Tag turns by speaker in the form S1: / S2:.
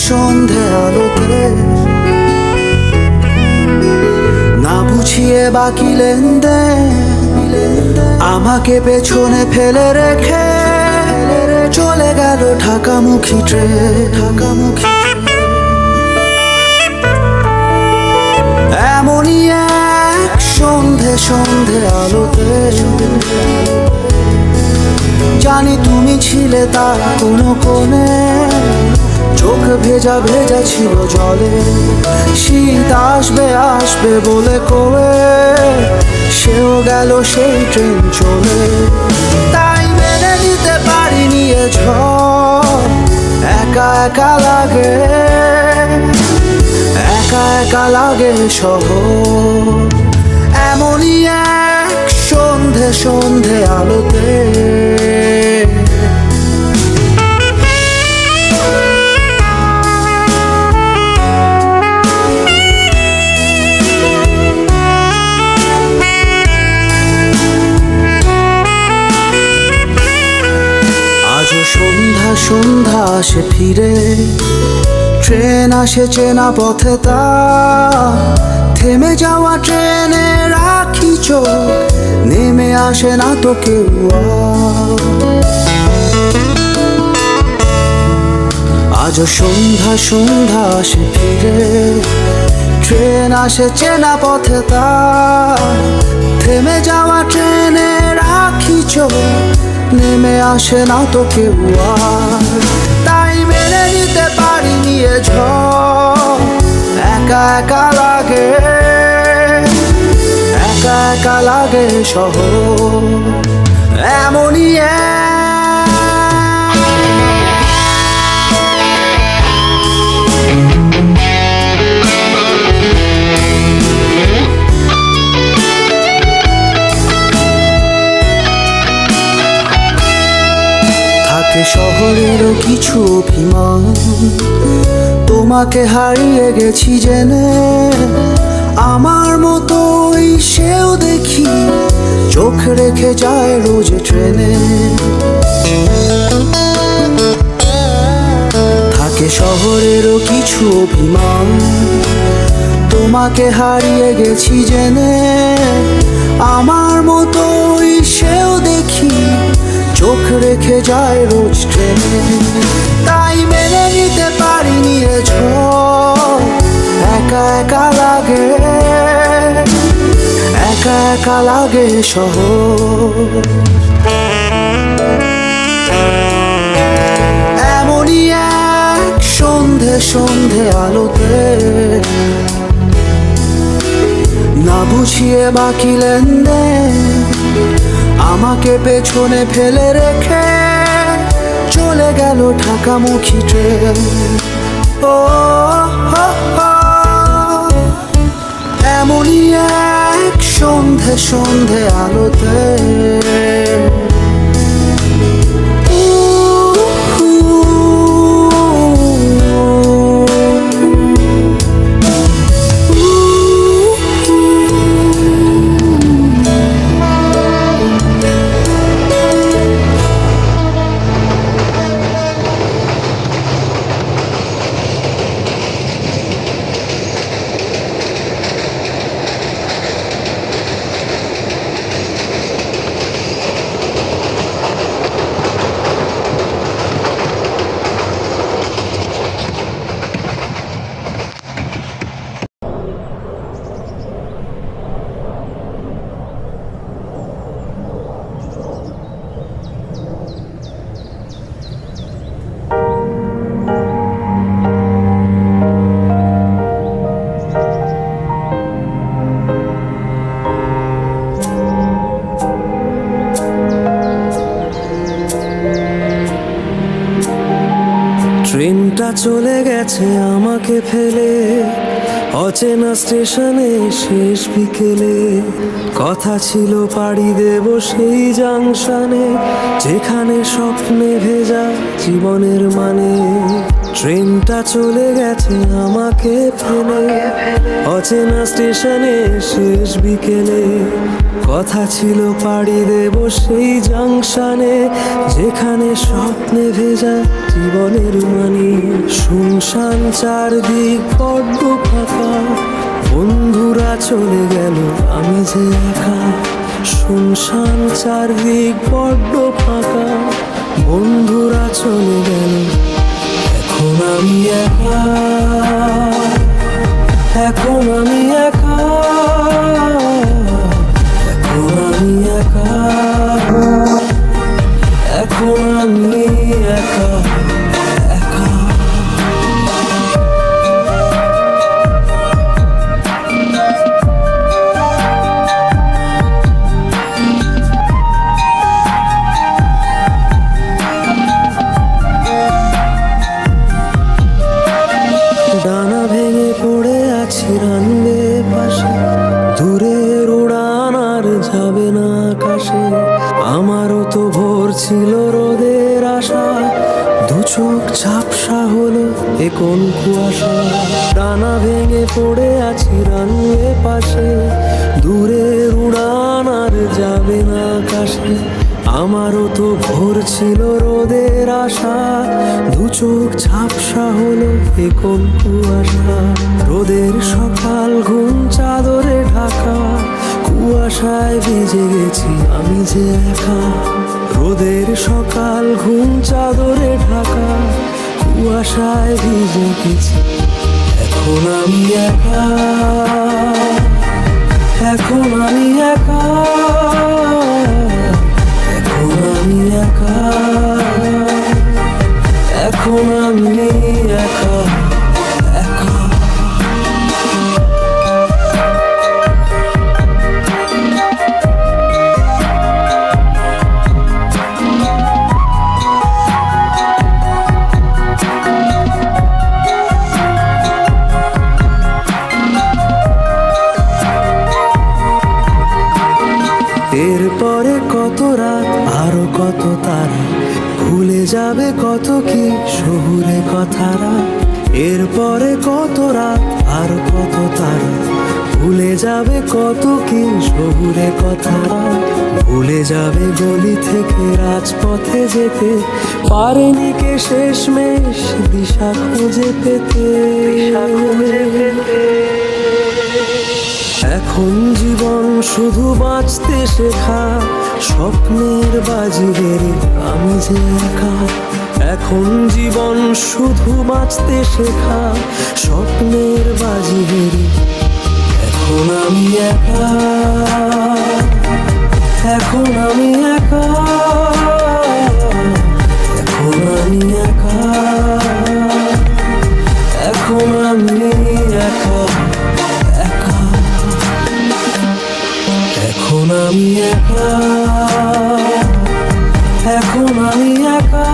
S1: সন্ধে আলোতে না বুঝিয়ে বাকি লেনদেন আমাকে পেছনে ফেলে রেখে চলে গেল ঢাকামুখী ট্রেন। এমনই এক সন্ধে সন্ধে আলোতে জানি তুমি ছিলে তার কোনো কোণে, চোখ ভেজা ভেজা ছিল জলে। শীত আসবে আসবে বলে কয়ে সেও গেল সেই ট্রেন চলে। তাই মেনে নিতে পারিনি এ ঝড়, একা একা লাগে, একা একা লাগে শহর। এমনই এক সন্ধে সন্ধে আলোতে সন্ধ্যা সন্ধ্যা আসে ফিরে, ট্রেন আসে চেনা পথে তা থেমে যাওয়া ট্রেনে রাখি চোখ, নেমে আসে না তো কেউ। আজ সন্ধ্যা সন্ধ্যা আসে ফিরে, ট্রেন আসে চেনা পথে তা থেমে যাওয়া ট্রেনে রাখি চোখ, নেমে আসে না তো কেউ। তাই মেনে নিতে পারিনি এ ঝড়, একা একা লাগে, একা একা লাগে শহর। এমনই শহরেরও কিছু অভিমান, তোমাকে হারিয়ে গেছি জেনে। আমার মতোই সেও দেখি চোখ রেখে যায় রোজ ট্রেনে। থাকে শহরেরও কিছু অভিমান, তোমাকে হারিয়ে গেছি জেনে। আমার মতোই সেও দেখি চোখ রেখে যায় রোজ ট্রেনে। তাই মেনে নিতে পারিনি এ ঝড়, একা একা লাগে, একা একা লাগে শহর। এমনই এক সন্ধে সন্ধে আলোতে না বুঝিয়ে বাকি লেনদেন আমাকে পেছনে ফেলে রেখে চলে গেল ঢাকামুখী ট্রেন। ও এমনই এক সন্ধে সন্ধে আলোতে ট্রেনটা চলে গেছে আমাকে ফেলে,
S2: অচেনা স্টেশনে শেষ বিকেলে কথা ছিল পাড়ি দেব সেই জাংশনে, যেখানে স্বপ্নে ভেজা জীবনের মানে। ট্রেনটা চলে গেছে আমাকে ফেলে, অচেনা স্টেশনে শেষ বিকেলে কথা ছিল পাড়ি দেব সেই জাংশনে, যেখানে স্বপ্নে ভেজা জীবনের মানে। শুনশান চারদিক বড্ড ফাঁকা, বন্ধুরা চলে গেল আমি যে একা। শুনশান চারদিক বড্ড ফাঁকা, বন্ধুরা চলে গেল এখন আমি একা, এখন আমি একা, এখন আমি একা, এখন আমি একা। ডানা ভেঙে পড়ে আছি রানবে পাশে, দূরের উড়ান আর যাবে না আকাশে। আমারও তো ভোর ছিল রোদের আশা, দু চোখ ঝাপসা হলো এ কোন কুয়াশা। ডানা ভেঙে পড়ে আছি রানবে পাশে, দূরের উড়ান আর যাবে না আকাশে। আমারও তো ভোর ছিল রোদের আশা, দু চোখ ঝাপসা হলো এ কোন কুয়াশা। রোদের সকাল ঘুম চাদরে ঢাকা, কুয়াশায় ভিজে গেছি আমি যে একা। রোদের সকাল ঘুম চাদরে ঢাকা, কুয়াশায় ভিজে গেছি এখন আমি একা, এখন আমি একা, এখন আমি একা, এখন আমি একা, একা। এরপরে কত রাত আরো কত তারা, ভুলে যাবে কত কি শহুরে কথারা। এরপরে কত রাত আরো কত তারা, ভুলে যাবে কত কি শহুরে কথারা। ভুলে যাবে গলি থেকে রাজপথে যেতে, পারেনি কে শেষমেশ দিশা খুঁজে পেতে। এখন জীবন শুধু বাঁচতে শেখা, স্বপ্নের বাজিদের আমি যে একা। এখন জীবন শুধু বাঁচতে শেখা, স্বপ্নের বাজিদের এখন আমি একা, এখন আমি একা, এখন আমি একা, এখন আমি একা, একা। এখন আমি একা, এখন আমি একা।